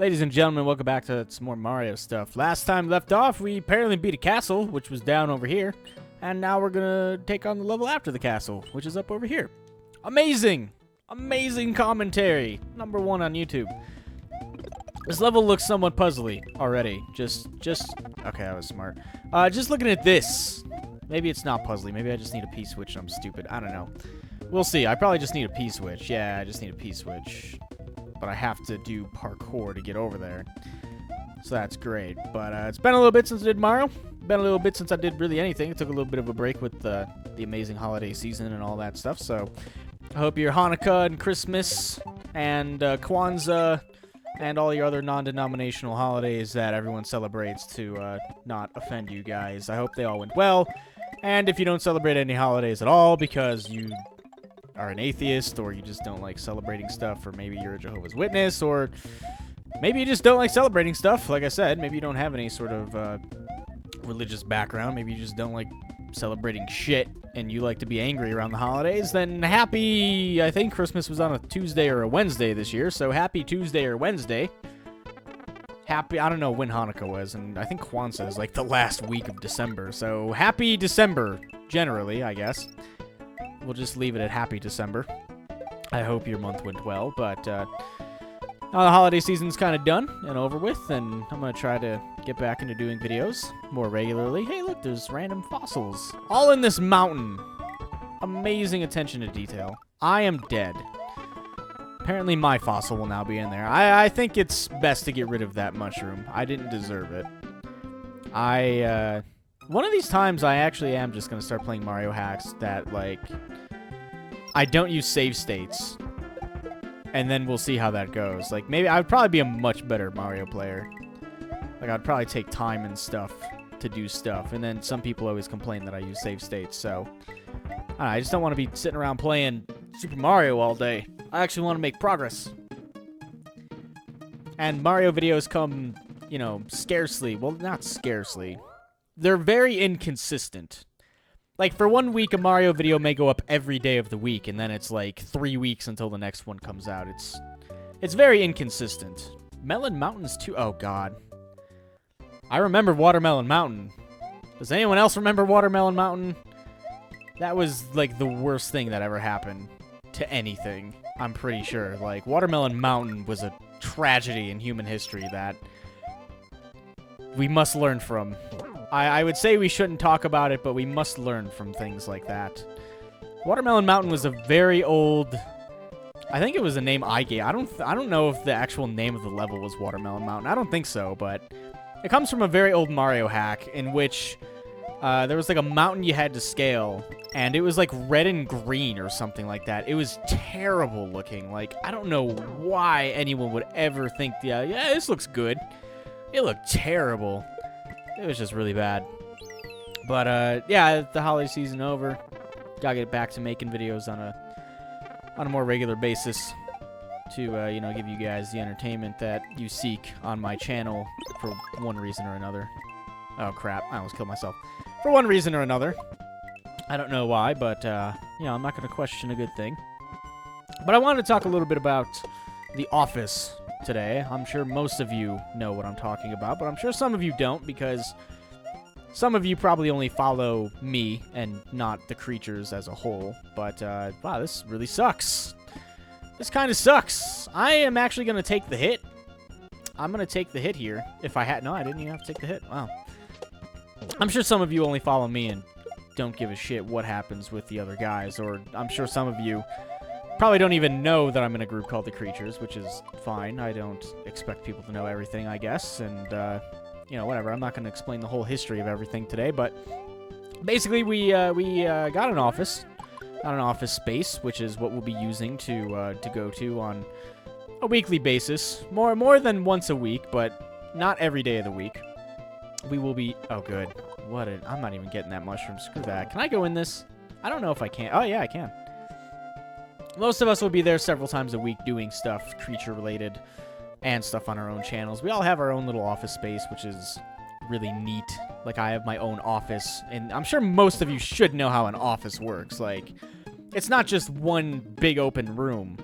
Ladies and gentlemen, welcome back to some more Mario stuff. Last time left off, we apparently beat a castle, which was down over here. And now we're gonna take on the level after the castle, which is up over here. Amazing! Amazing commentary! #1 on YouTube. This level looks somewhat puzzly already. Okay, I was smart. Just looking at this. Maybe it's not puzzly. Maybe I just need a P-switch and I'm stupid. I don't know. We'll see. I probably just need a P-switch. Yeah, I just need a P-switch. But I have to do parkour to get over there. So that's great. But it's been a little bit since I did Mario. Been a little bit since I did really anything. I took a little bit of a break with the amazing holiday season and all that stuff. So I hope your Hanukkah and Christmas and Kwanzaa and all your other non-denominational holidays that everyone celebrates to not offend you guys. I hope they all went well. And if you don't celebrate any holidays at all because you are an atheist or you just don't like celebrating stuff, or maybe you're a Jehovah's Witness, or maybe you just don't like celebrating stuff, like I said, maybe you don't have any sort of religious background, maybe you just don't like celebrating shit and you like to be angry around the holidays, then I think Christmas was on a Tuesday or a Wednesday this year, so happy Tuesday or Wednesday. I don't know when Hanukkah was, and I think Kwanzaa is like the last week of December, so happy December, generally, I guess. We'll just leave it at happy December. I hope your month went well, but now the holiday season's kind of done and over with, and I'm going to try to get back into doing videos more regularly. Hey, look, there's random fossils. All in this mountain. Amazing attention to detail. I am dead. Apparently my fossil will now be in there. I think it's best to get rid of that mushroom. I didn't deserve it. One of these times I actually am just going to start playing Mario hacks that, like, I don't use save states. And then we'll see how that goes. Like, maybe I would probably be a much better Mario player. Like, I'd probably take time and stuff to do stuff. And then some people always complain that I use save states, so I just don't want to be sitting around playing Super Mario all day. I actually want to make progress. And Mario videos come, you know, scarcely. Well, not scarcely. They're very inconsistent. Like, for 1 week, a Mario video may go up every day of the week, and then it's like 3 weeks until the next one comes out. It's very inconsistent. Melon Mountains too. Oh, God. I remember Watermelon Mountain. Does anyone else remember Watermelon Mountain? That was, like, the worst thing that ever happened to anything, I'm pretty sure. Like, Watermelon Mountain was a tragedy in human history that we must learn from. I would say we shouldn't talk about it, but we must learn from things like that. Watermelon Mountain was a very old... I think it was a name I gave. I don't know if the actual name of the level was Watermelon Mountain. I don't think so, but it comes from a very old Mario hack in which there was like a mountain you had to scale, and it was like red and green or something like that. It was terrible looking. Like, I don't know why anyone would ever think, yeah, this looks good. It looked terrible. It was just really bad. But, yeah, the holiday season over. Gotta get back to making videos on a more regular basis to, you know, give you guys the entertainment that you seek on my channel for one reason or another. Oh, crap. I almost killed myself. For one reason or another. I don't know why, but, you know, I'm not going to question a good thing. But I wanted to talk a little bit about The Office today. I'm sure most of you know what I'm talking about, but I'm sure some of you don't, because some of you probably only follow me and not the creatures as a whole. But, wow, this really sucks. This kind of sucks. I am actually going to take the hit. I'm going to take the hit here. If I had... No, I didn't even have to take the hit. Wow. I'm sure some of you only follow me and don't give a shit what happens with the other guys, or I'm sure some of you probably don't even know that I'm in a group called The Creatures, which is fine. I don't expect people to know everything, I guess, and, you know, whatever. I'm not going to explain the whole history of everything today, but basically we got an office space, which is what we'll be using to go to on a weekly basis. More than once a week, but not every day of the week. We will be... Oh, good. I'm not even getting that mushroom. Screw that. Can I go in this? I don't know if I can. Oh, yeah, I can. Most of us will be there several times a week doing stuff creature-related and stuff on our own channels. We all have our own little office space, which is really neat. Like, I have my own office, and I'm sure most of you should know how an office works. Like, it's not just one big open room.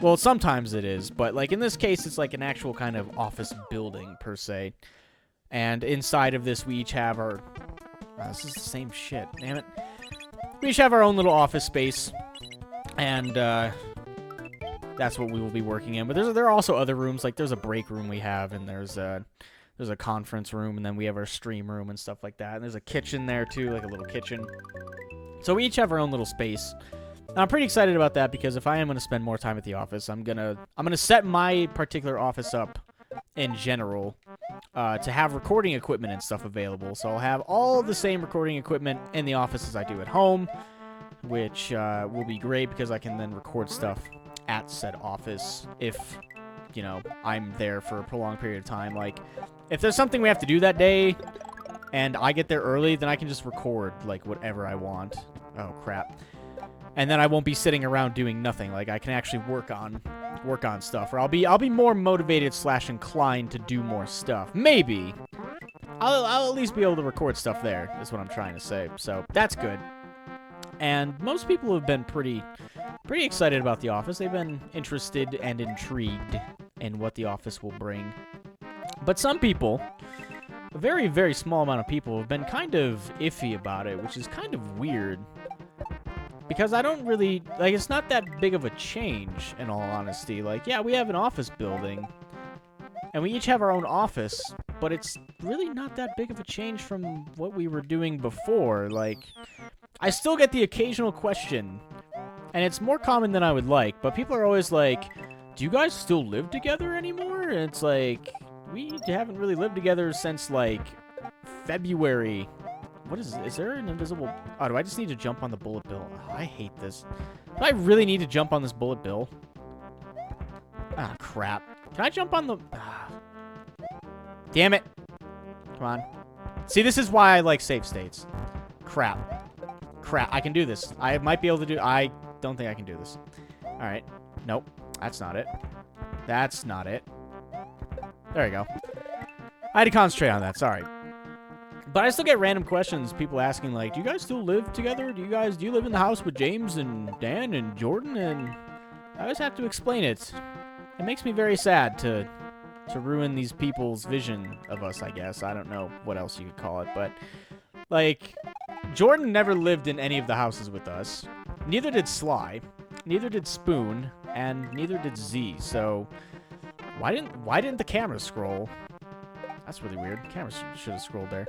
Well, sometimes it is, but like in this case, it's like an actual kind of office building per se. And inside of this, we each have our... this is the same shit, damn it. We each have our own little office space, and that's what we will be working in. But there are also other rooms, like there's a break room we have, and there's a conference room, and then we have our stream room and stuff like that. And there's a kitchen there too, like a little kitchen. So we each have our own little space. And I'm pretty excited about that because if I am going to spend more time at the office, I'm gonna set my particular office up in general to have recording equipment and stuff available. So I'll have all the same recording equipment in the office as I do at home, which will be great because I can then record stuff at said office if, you know, I'm there for a prolonged period of time. Like, if there's something we have to do that day and I get there early, then I can just record, like, whatever I want. Oh, crap. And then I won't be sitting around doing nothing. Like, I can actually work on stuff. Or I'll be more motivated / inclined to do more stuff. Maybe. I'll at least be able to record stuff there, is what I'm trying to say. So, that's good. And most people have been pretty excited about the office. They've been interested and intrigued in what the office will bring. But some people, a very, very small amount of people, have been kind of iffy about it, which is kind of weird. Because I don't really, like, it's not that big of a change, in all honesty. Like, yeah, we have an office building, and we each have our own office, but it's really not that big of a change from what we were doing before. Like, I still get the occasional question, and it's more common than I would like, but people are always like, do you guys still live together anymore? And it's like, we haven't really lived together since, like, February. What is there an invisible... Oh, do I just need to jump on the bullet bill? Oh, I hate this. Do I really need to jump on this bullet bill? Ah, crap. Can I jump on the... Damn it. Come on. See, this is why I like save states. Crap. Crap. I can do this. I might be able to do... I don't think I can do this. Alright. Nope. That's not it. That's not it. There you go. I had to concentrate on that. Sorry. But I still get random questions, people asking, like, do you guys still live together? Do you live in the house with James and Dan and Jordan? And I always have to explain it. It makes me very sad to ruin these people's vision of us, I guess. I don't know what else you could call it, but, like, Jordan never lived in any of the houses with us. Neither did Sly. Neither did Spoon. And neither did Z. So, why didn't the camera scroll? That's really weird. The camera should have scrolled there.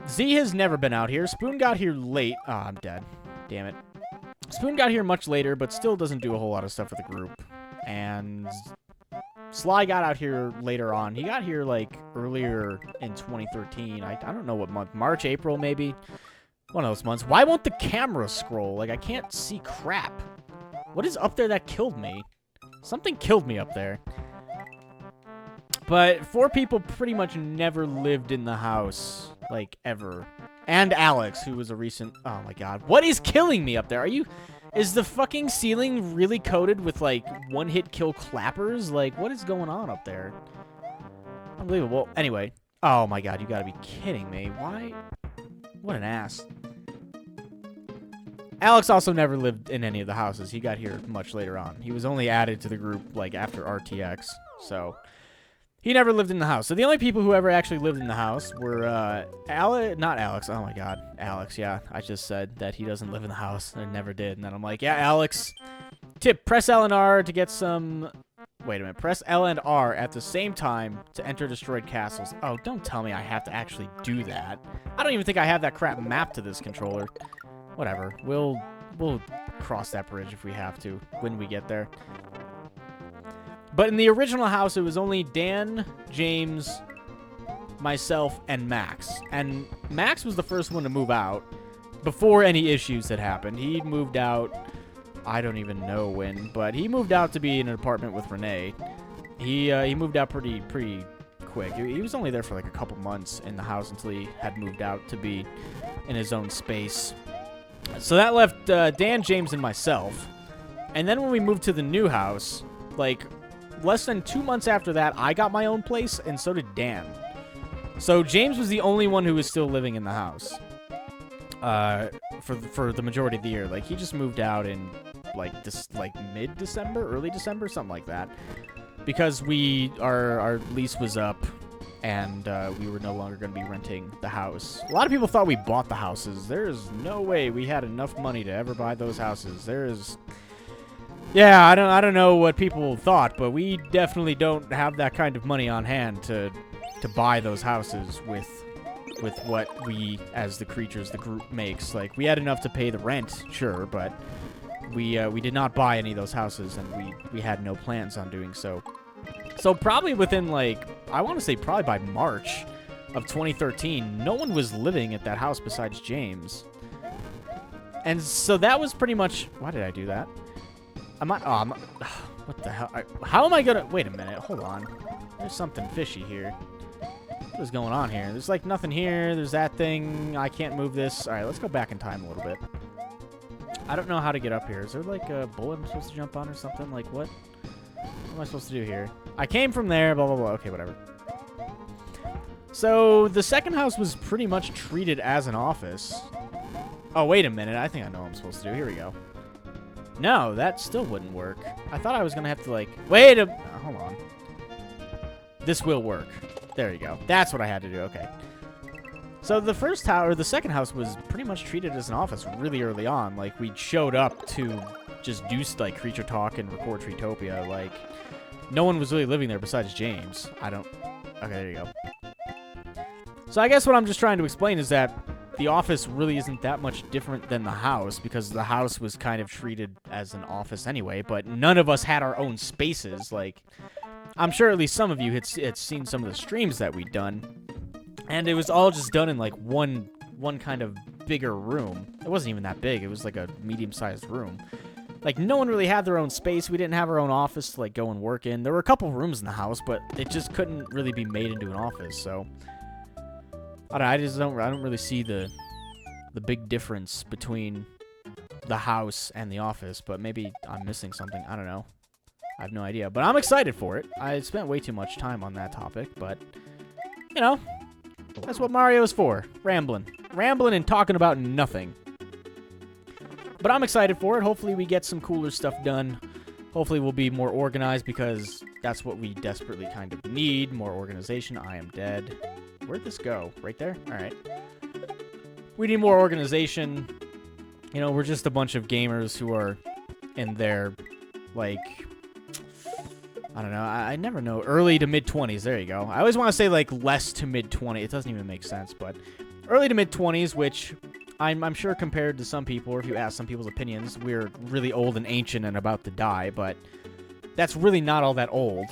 Z has never been out here. Spoon got here late. Ah, I'm dead. Damn it. Spoon got here much later, but still doesn't do a whole lot of stuff with the group. And Sly got out here later on. He got here, like, earlier in 2013. I don't know what month. March, April, maybe? One of those months. Why won't the camera scroll? Like, I can't see crap. What is up there that killed me? Something killed me up there. But 4 people pretty much never lived in the house, like, ever. And Alex, who was a recent... Oh, my God. What is killing me up there? Is the fucking ceiling really coated with, like, one-hit kill clappers? Like, what is going on up there? Unbelievable. Anyway. Oh, my God. You gotta be kidding me. Why? What an ass. Alex also never lived in any of the houses. He got here much later on. He was only added to the group, like, after RTX. So... he never lived in the house. So the only people who ever actually lived in the house were, not Alex. Oh, my God. Alex, yeah. I just said that he doesn't live in the house. I never did. And then I'm like, yeah, Alex. Tip, press L and R to get some... Wait a minute. Press L and R at the same time to enter destroyed castles. Oh, don't tell me I have to actually do that. I don't even think I have that crap mapped to this controller. Whatever. We'll cross that bridge if we have to when we get there. But in the original house, it was only Dan, James, myself, and Max. And Max was the first one to move out before any issues had happened. He moved out, I don't even know when, but he moved out to be in an apartment with Renee. He moved out pretty quick. He was only there for like a couple months in the house until he had moved out to be in his own space. So that left Dan, James, and myself. And then when we moved to the new house, like... less than 2 months after that, I got my own place, and so did Dan. So James was the only one who was still living in the house for the majority of the year. Like, he just moved out in like mid-December, early December, something like that, because our lease was up, and we were no longer going to be renting the house. A lot of people thought we bought the houses. There is no way we had enough money to ever buy those houses. Yeah, I don't know what people thought, but we definitely don't have that kind of money on hand to buy those houses with what we, as the creatures, the group makes. Like, we had enough to pay the rent, sure, but we did not buy any of those houses, and we had no plans on doing so. So probably within, like, I want to say probably by March of 2013, no one was living at that house besides James. And so that was pretty much... Why did I do that? What the hell? How am I gonna... Wait a minute. Hold on. There's something fishy here. What is going on here? There's, like, nothing here. There's that thing. I can't move this. All right, let's go back in time a little bit. I don't know how to get up here. Is there, like, a bullet I'm supposed to jump on or something? Like, what? What am I supposed to do here? I came from there, blah, blah, blah. Okay, whatever. So, the second house was pretty much treated as an office. Oh, wait a minute. I think I know what I'm supposed to do. Here we go. No, that still wouldn't work. I thought I was going to have to, like... Wait a... hold on. This will work. There you go. That's what I had to do. Okay. So the first house, or the second house, was pretty much treated as an office really early on. Like, we showed up to just do, like, Creature Talk and record Treetopia. Like, no one was really living there besides James. Okay, there you go. So I guess what I'm just trying to explain is that the office really isn't that much different than the house, because the house was kind of treated as an office anyway, but none of us had our own spaces. Like, I'm sure at least some of you had seen some of the streams that we'd done, and it was all just done in, like, one kind of bigger room. It wasn't even that big. It was like a medium-sized room. Like, no one really had their own space. We didn't have our own office to, like, go and work in. There were a couple rooms in the house, but it just couldn't really be made into an office, so... I don't really see the big difference between the house and the office, but maybe I'm missing something. I don't know. I have no idea, but I'm excited for it. I spent way too much time on that topic, but, you know, that's what Mario is for. Rambling and talking about nothing. But I'm excited for it. Hopefully we get some cooler stuff done. Hopefully we'll be more organized, because that's what we desperately kind of need. More organization. I am dead. Where'd this go? Right there? Alright. We need more organization. You know, we're just a bunch of gamers who are in their, like, I don't know. I never know. Early to mid-20s. There you go. I always want to say, like, less to mid-20s. It doesn't even make sense, but early to mid-20s, which I'm sure compared to some people, or if you ask some people's opinions, we're really old and ancient and about to die, but that's really not all that old.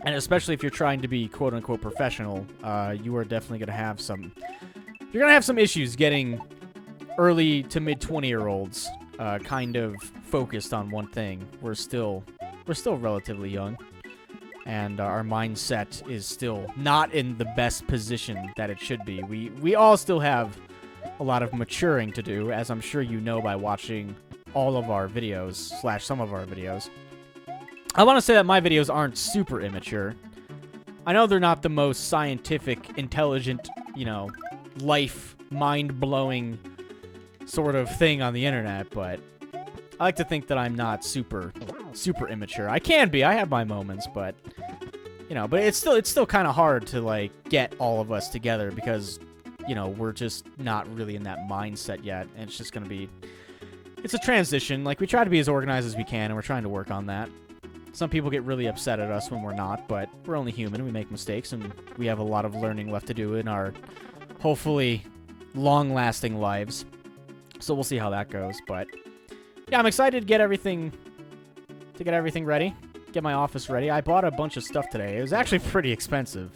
And especially if you're trying to be quote-unquote professional, you are definitely going to have some... You're going to have some issues getting early to mid-20-year-olds kind of focused on one thing. We're still relatively young, and our mindset is still not in the best position that it should be. We all still have a lot of maturing to do, as I'm sure you know by watching all of our videos, / some of our videos. I want to say that my videos aren't super immature. I know they're not the most scientific, intelligent, you know, life, mind-blowing sort of thing on the internet, but I like to think that I'm not super immature. I can be. I have my moments, but, you know, but it's still kind of hard to, like, get all of us together, because, you know, we're just not really in that mindset yet, and it's just going to be... It's a transition. Like, we try to be as organized as we can, and we're trying to work on that. Some people get really upset at us when we're not, but we're only human. We make mistakes, and we have a lot of learning left to do in our, hopefully, long-lasting lives. So we'll see how that goes, but yeah, I'm excited to get everything ready, get my office ready. I bought a bunch of stuff today. It was actually pretty expensive.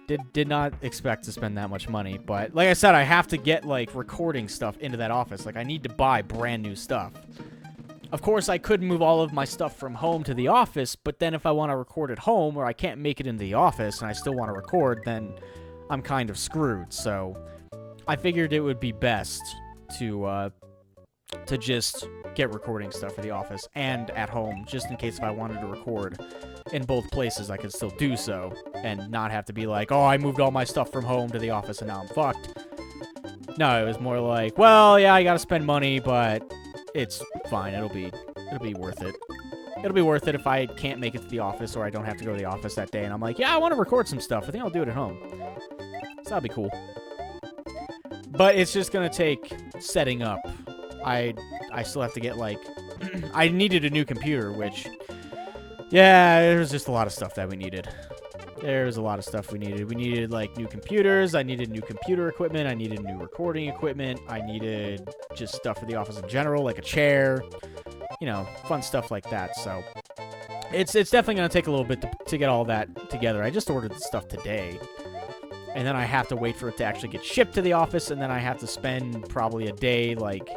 Did not expect to spend that much money, but like I said, I have to get, like, recording stuff into that office. Like, I need to buy brand new stuff. Of course, I could move all of my stuff from home to the office, but then if I want to record at home, or I can't make it into the office and I still want to record, then I'm kind of screwed. So I figured it would be best to just get recording stuff for the office and at home, just in case if I wanted to record in both places, I could still do so and not have to be like, oh, I moved all my stuff from home to the office and now I'm fucked. No, it was more like, well, yeah, I gotta spend money, but it's fine. It'll be worth it. It'll be worth it if I can't make it to the office or I don't have to go to the office that day and I'm like, yeah, I want to record some stuff. I think I'll do it at home. So that'll be cool. But it's just going to take setting up. I still have to get, like... I needed a new computer, which... Yeah, there's just a lot of stuff that we needed. There's a lot of stuff we needed. We needed, like, new computers. I needed new computer equipment. I needed new recording equipment. I needed just stuff for the office in general, like a chair. You know, fun stuff like that. So it's definitely going to take a little bit to get all that together. I just ordered the stuff today. And then I have to wait for it to actually get shipped to the office. And then I have to spend probably a day, like,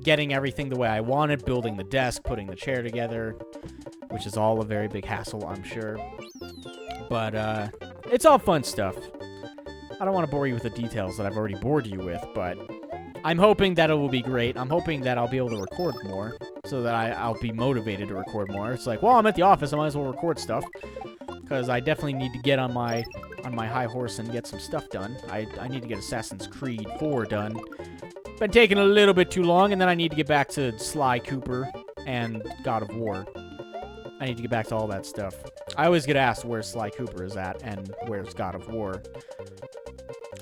getting everything the way I want it, building the desk, putting the chair together, which is all a very big hassle, I'm sure. But it's all fun stuff. I don't want to bore you with the details that I've already bored you with, but I'm hoping that it will be great. I'm hoping that I'll be able to record more so that I'll be motivated to record more. It's like, well, I'm at the office, I might as well record stuff because I definitely need to get on my high horse and get some stuff done. I need to get Assassin's Creed 4 done. Been taking a little bit too long, and then I need to get back to Sly Cooper and God of War. I need to get back to all that stuff. I always get asked where Sly Cooper is at and where's God of War.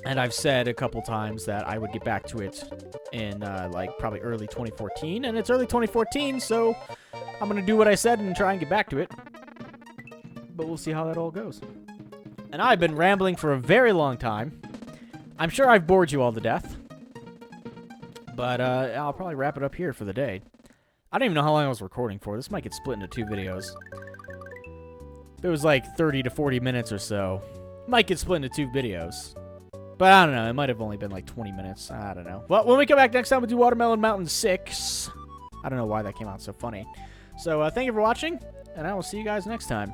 And I've said a couple times that I would get back to it in, like, probably early 2014. And it's early 2014, so I'm going to do what I said and try and get back to it. But we'll see how that all goes. And I've been rambling for a very long time. I'm sure I've bored you all to death. But I'll probably wrap it up here for the day. I don't even know how long I was recording for. This might get split into 2 videos. It was like 30 to 40 minutes or so. Might get split into 2 videos. But I don't know. It might have only been like 20 minutes. I don't know. Well, when we come back next time, we'll do Watermelon Mountain 6. I don't know why that came out so funny. So thank you for watching, and I will see you guys next time.